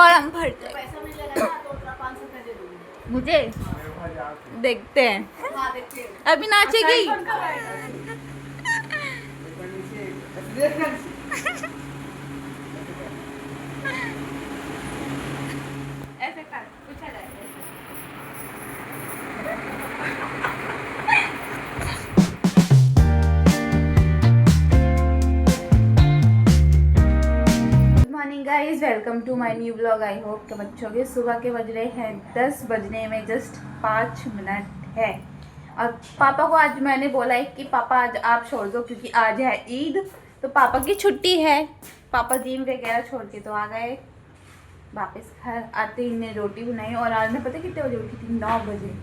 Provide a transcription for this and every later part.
Form भर जाए। पैसा मिलेगा ना तो 500 रुपये दे दूंगी। मुझे देखते हैं हाँ देखते हैं। अभी नाचेगी। ऐसे कर पूछा जाएगा। Morning guys, welcome to my new blog. I hope कि बच्चों के सुबह के बज रहे हैं 10 बजने में जस्ट 5 मिनट है। और पापा को आज मैंने बोला है कि पापा आज आप छोड़ दो क्योंकि आज है ईद, तो पापा की छुट्टी है। पापा जिम वगैरह छोड़ के तो आ गए। वापस घर आते ही इन्हें रोटी बनाई। और आज मैं पता कितने बजे उठी थी? 9 बजे।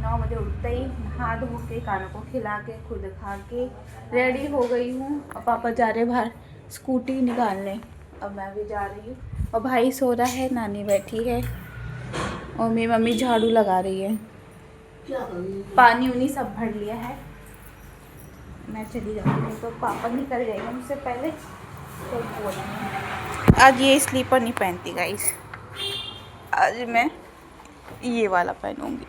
9 बजे उठते ही नहा धो के कानों को खिला के खुद खा के रेडी हो गई हूँ। और पापा जा रहे बाहर स्कूटी निकालने। अब मैं भी जा रही हूँ। और भाई सो रहा है, नानी बैठी है और मेरी मम्मी झाड़ू लगा रही है। पानी उनी सब भर लिया है। मैं चली जाती हूँ तो पापा निकल जाएंगे मुझसे पहले तो बोलेंगे। आज ये स्लीपर नहीं पहनती गाइस, आज मैं ये वाला पहनूंगी।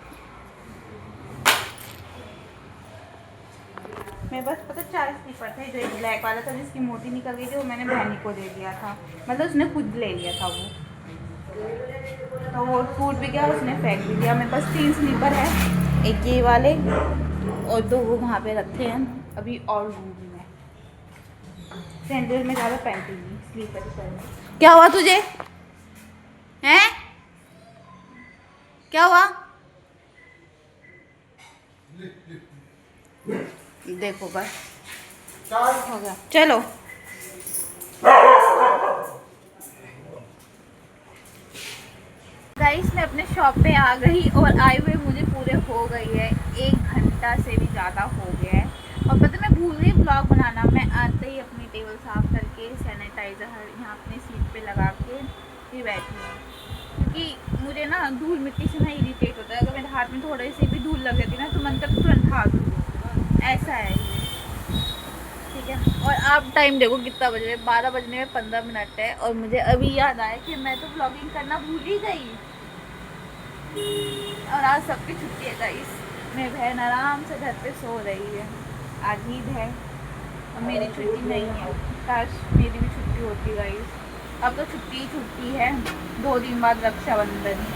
मैं बस पता 4 स्लीपर थे, जो एक ब्लैक वाला था जिसकी मोटी निकल गई थी वो मैंने बहनी को दे दिया था, मतलब उसने खुद ले लिया था वो, तो वो टूट भी गया, उसने फेंक भी दिया। मेरे पास 3 स्लीपर है, एक ये वाले और 2 वो वहाँ पे रखे हैं। अभी और लूँगी मैं, सैंडल में ज़्यादा पहनती नहीं, स्लीपर ही पहनती। क्या हुआ तुझे? हैं? क्या हुआ? देखो बस हो गया, चलो। गाइस मैं अपने शॉप पे आ गई और आए हुए मुझे पूरे हो गई है 1 घंटा से भी ज़्यादा हो गया है। और पता मैं भूल गई ब्लॉग बनाना। मैं आते ही अपनी टेबल साफ़ करके सैनिटाइज़र यहाँ अपने सीट पे लगा के फिर बैठी हूँ, क्योंकि मुझे ना धूल मिट्टी से ना इरिटेट होता है। अगर मेरे हाथ में थोड़ी सी भी धूल लग जाती ना तो मन करता तुरंत हाथ धो, ऐसा है ये, ठीक है। और आप टाइम देखो कितना बज रहे हैं, 12 बजने में 15 मिनट है। और मुझे अभी याद आया कि मैं तो ब्लॉगिंग करना भूल ही गई। और आज सबकी छुट्टी है गाइस, मेरी बहन आराम से घर पे सो रही है। आज ईद है और मेरी छुट्टी नहीं है। काश मेरी भी छुट्टी होती गाइस। अब तो छुट्टी ही छुट्टी है। 2 दिन बाद रक्षाबंधन।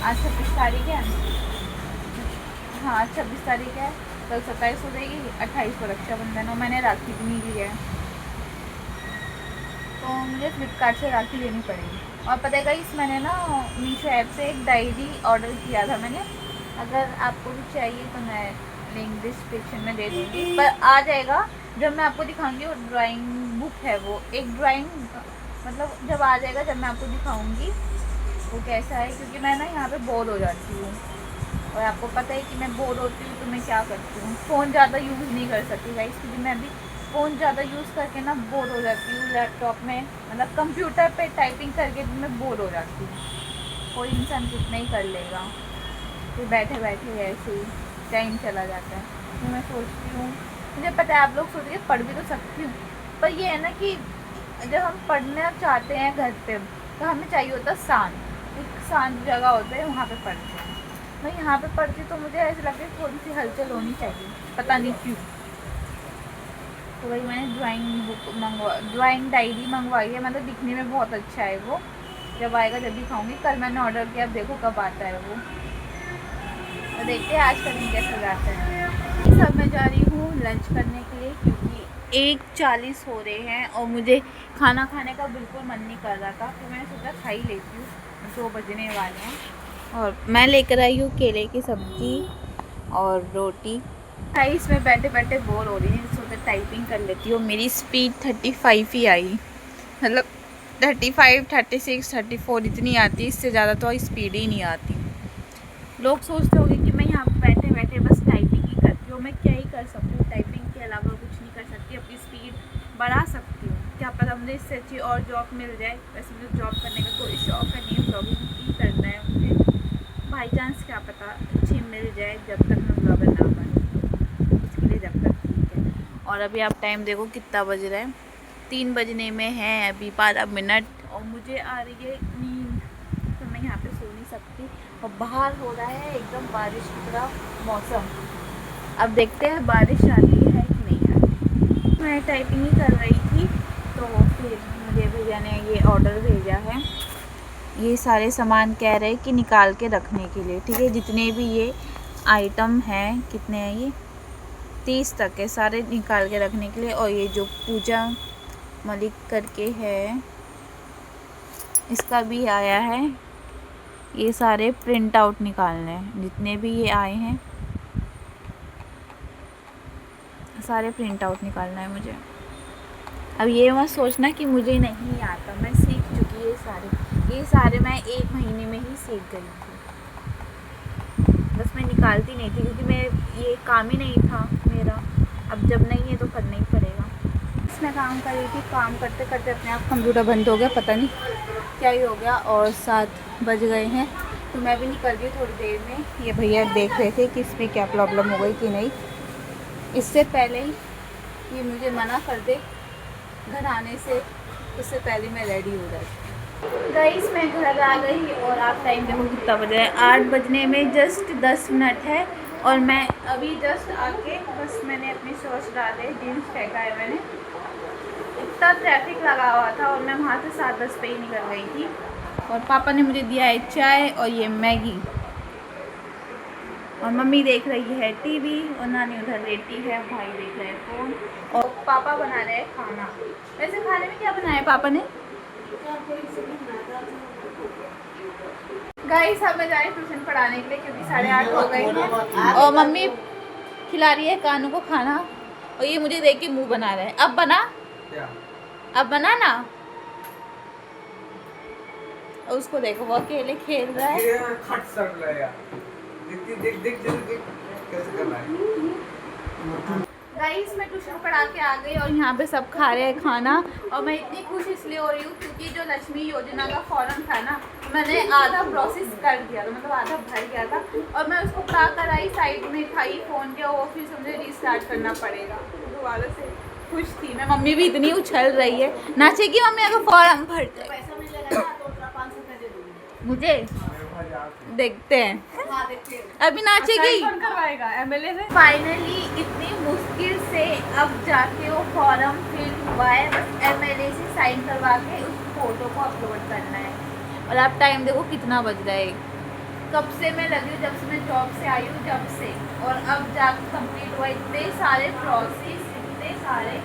आज 26 तारीख है। हाँ 26 तारीख है, कल 27 हो जाएगी, 28 को रक्षाबंधन। और मैंने राखी भी नहीं ली है, तो मुझे फ्लिपकार्ट से राखी लेनी पड़ेगी। और पता है गाइस, मैंने ना मीशो ऐप से एक डायरी ऑर्डर किया था मैंने। अगर आपको भी चाहिए तो मैं लिंक डिस्क्रिप्शन में दे दूँगी। पर आ जाएगा जब मैं आपको दिखाऊंगी। वो ड्राइंग बुक है, वो एक ड्राइंग, मतलब जब आ जाएगा जब मैं आपको दिखाऊंगी वो कैसा है। क्योंकि मैं ना यहाँ पे बोर हो जाती हूँ और आपको पता है कि मैं बोर होती हूँ तो मैं क्या करती हूँ, फ़ोन ज़्यादा यूज़ नहीं कर सकती गाइस, क्योंकि मैं भी फ़ोन ज़्यादा यूज़ करके ना बोर हो जाती हूँ। लैपटॉप में मतलब कंप्यूटर पे टाइपिंग करके भी मैं बोर हो जाती हूँ। कोई इंसान कितना ही कर लेगा, फिर बैठे बैठे ऐसे ही टाइम चला जाता है। तो मैं सोचती हूँ, मुझे पता है आप लोग सोचते हैं पढ़ भी तो सकती हूँ, पर ये है ना कि जब हम पढ़ना चाहते हैं घर पे तो हमें चाहिए होता है शांत, एक शांत जगह होता है, वहाँ पे पढ़ते हैं। मैं यहाँ पे पढ़ती तो मुझे ऐसा लगता है थोड़ी सी हलचल होनी चाहिए, पता नहीं क्यों। तो वही मैंने ड्राइंग डायरी मंगवाई है। मतलब दिखने में बहुत अच्छा है वो, जब आएगा जब भी खाऊंगी। कल मैंने ऑर्डर किया, अब देखो कब आता है वो, तो देखते हैं आज का दिन कैसा जाता है। सब मैं जा रही हूँ लंच करने के लिए, क्योंकि 1:40 हो रहे हैं और मुझे खाना खाने का बिल्कुल मन नहीं कर रहा था, तो मैंने सोचा खा ही लेती हूँ, 2 बजने वाले हैं। और मैं लेकर आई हूँ केले की सब्ज़ी और रोटी। गाइस मैं बैठे बैठे बोर हो रही हूँ, सोचा टाइपिंग कर लेती हूँ। मेरी स्पीड 35 ही आई, मतलब 35, 36, 34 इतनी आती, इससे ज़्यादा तो स्पीड ही नहीं आती। लोग सोचते होंगे कि मैं यहाँ बैठे बैठे बस टाइपिंग ही करती हूँ। मैं क्या ही कर सकती हूँ, टाइपिंग के अलावा कुछ नहीं कर सकती। अपनी स्पीड बढ़ा सकती हूँ, क्या पता मुझे इससे अच्छी और जॉब मिल जाए। वैसे मुझे जॉब करने का कोई शौक नहीं है, ब्लॉगिंग ही करना है मुझे। बाई चांस क्या पता अच्छी मिल जाए, जब तक मैं ब्लॉगर ना बन, उसके लिए जब तक ठीक है। और अभी आप टाइम देखो कितना बज रहा है, 3 बजने में है अभी 12 मिनट। और मुझे मुझे आ रही है नींद, तो मैं यहाँ पे सो नहीं सकती। और बाहर हो रहा है एकदम बारिश की तरह मौसम। अब देखते हैं बारिश आती है कि नहीं आती। मैं टाइपिंग ही कर रही थी, तो फिर मुझे भैया ने ये ऑर्डर भेजा है। ये सारे सामान कह रहे हैं कि निकाल के रखने के लिए, ठीक है। जितने भी ये आइटम हैं, कितने हैं ये, 30 तक है, सारे निकाल के रखने के लिए। और ये जो पूजा मलिक करके है, इसका भी आया है। ये सारे प्रिंट आउट निकालने हैं, जितने भी ये आए हैं सारे प्रिंट आउट निकालना है मुझे। अब ये मत सोचना कि मुझे नहीं आता, मैं सीख चुकी ये सारे मैं 1 महीने में ही सीख गई थी। बस मैं निकालती नहीं थी क्योंकि मैं ये काम ही नहीं था मेरा। अब जब नहीं है तो करना ही पड़ेगा। इसमें काम कर रही थी, काम करते करते अपने आप कंप्यूटर बंद हो गया, पता नहीं क्या ही हो गया। और 7 बज गए हैं, तो मैं भी निकल गई थोड़ी देर में। ये भैया देख रहे थे कि इसमें क्या प्रॉब्लम हो गई कि नहीं, इससे पहले ही ये मुझे मना कर दे घर आने से, उससे पहले मैं रेडी हो जाती। गाइस मैं घर आ गई और आप टाइम देखो कितना बजे है, 8 बजने में जस्ट 10 मिनट है। और मैं अभी जस्ट आके बस मैंने अपनी शॉर्ट्स डाले, जीन्स फेंका है मैंने। इतना ट्रैफिक लगा हुआ था और मैं वहाँ से 7:10 पे ही निकल गई थी। और पापा ने मुझे दिया है चाय और ये मैगी। और मम्मी देख रही है टीवी और नानी उधर लेटी है, भाई देख रहे हैं फ़ोन और पापा बना रहे हैं खाना। वैसे खाने में क्या बनाया है पापा ने? गाइस अब मैं जा रही ट्यूशन पढ़ाने के लिए क्योंकि 8:30 हो गए हैं। और मम्मी खिला रही है कानू को खाना और ये मुझे देख के मुँह बना रहा है। अब बना, अब बना ना। और उसको देखो वो अकेले खेल रहा है। गाइस मैं ट्यूशन पढ़ा के आ गई और यहाँ पे सब खा रहे हैं खाना। और मैं इतनी खुश इसलिए हो रही हूँ क्योंकि जो लक्ष्मी योजना का फॉर्म था ना, मैंने आधा प्रोसेस कर दिया था, मतलब आधा भर गया था। और मैं उसको पढ़ा कर आई, साइड में था ही फ़ोन के, वो फिर मुझे रीस्टार्ट करना पड़ेगा दोबारा से। खुश थी मैं, मम्मी भी इतनी उछल रही है, नाचेगी मम्मी अगर फॉर्म भर जाए। पैसा मिलेगा ना तो 500 रुपये दे दूँगी। मुझे देखते हैं, अभी नाचेगी। करवाएगा एमएलए से। फाइनली इतनी मुश्किल से अब जाके वो फॉर्म फिल हुआ है, बस एमएलए से साइन करवा के उस फोटो को अपलोड करना है। और अब टाइम देखो कितना बज रहा है, कब से मैं लगी हूँ, जब से मैं जॉब से आई हूँ जब से। और अब जाके कंप्लीट हुआ, इतने सारे प्रोसेस, इतने सारे।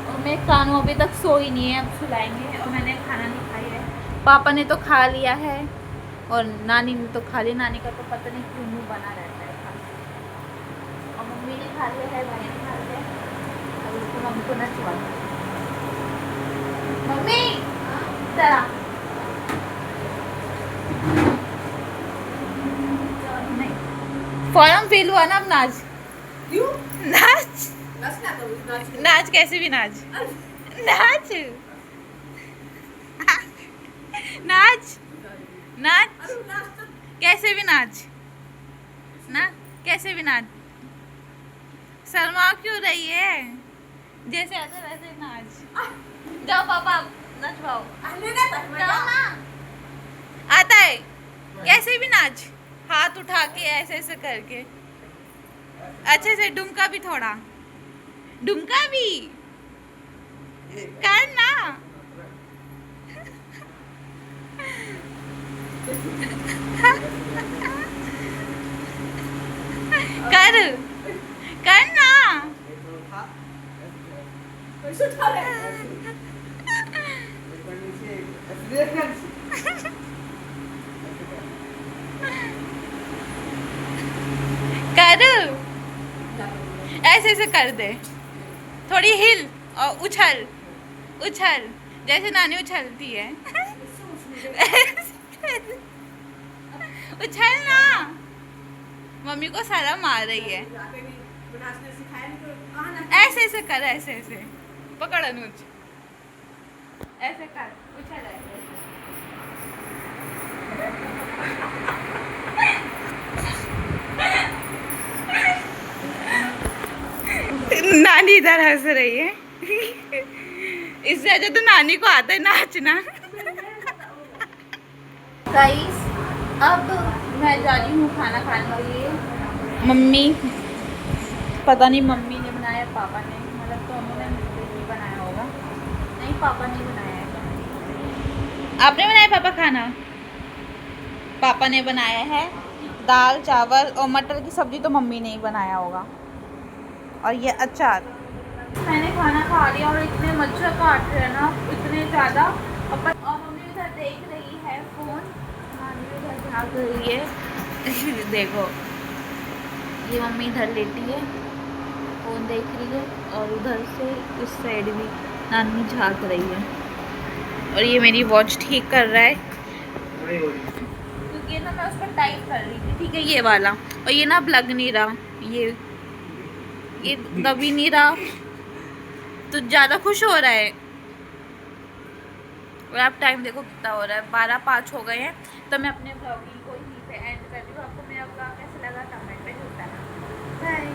और मैं कानू अभी तक सो ही नहीं है, अब सुलाएंगे। और मैंने खाना नहीं खाया है, पापा ने तो खा लिया है और नानी ने तो खा लिया। नानी का तो पता नहीं क्यों मुँह बना रहता है खाना। और मम्मी ने खा लिया है, भाई ने खा लिया है। अब उसको मम्मी को नचवा, मम्मी जरा नहीं। फॉर्म फिल हुआ ना, अब नाच। क्यों? नाच नाचना तो नाच। नाच, कैसे भी नाच, नाच नाच नाच, कैसे भी नाच ना, कैसे भी नाच। शर्मा क्यों रही है, जैसे आता वैसे नाच। जाओ पापा नचवाओ, जाओ ना। आता है, कैसे भी नाच, हाथ उठा के ऐसे ऐसे करके अच्छे से। डुमका भी, थोड़ा डुमका भी करना। कर करना। कर, ऐसे ऐसे कर दे, थोड़ी हिल और उछल उछल, जैसे नानी उछलती है। उछल ना, मम्मी को शर्म आ रही है। ऐसे ऐसे कर, ऐसे ऐसे पकड़ अनुज, ऐसे कर, उछल ऐसे। नानी इधर हंस रही है। इससे अच्छा तो नानी को आता है नाचना। गाइस अब मैं जा रही हूँ खाना खाने के लिए। मम्मी पता नहीं मम्मी ने बनाया पापा ने, मतलब तो उन्होंने नहीं बनाया होगा। नहीं पापा ने बनाया है। आपने बनाया पापा खाना? पापा ने बनाया है दाल चावल और मटर की सब्जी तो मम्मी ने ही बनाया होगा, और ये अचार। मैंने खाना खा लिया और इतने मच्छर काट रहे हैं ना, इतने ज़्यादा। और मम्मी उधर देख रही है फ़ोन, नानी भी उधर झाँक रही है। देखो ये मम्मी इधर लेटी है, फ़ोन देख रही है, और उधर से उस साइड भी नानी झाँक रही है। और ये मेरी वॉच ठीक कर रहा है, क्योंकि ना मैं उस पर टाइप कर रही थी, ठीक है ये वाला। और ये ना अब लग नहीं रहा, ये दब ही नहीं रहा, तो ज़्यादा खुश हो रहा है। और आप टाइम देखो कितना हो रहा है, 12:05 हो गए हैं। तो मैं अपने ब्लॉगिंग को यहीं पे एंड कर रही हूँ। आपको मेरा ब्लॉग कैसा लगा कमेंट में बताना। बाय।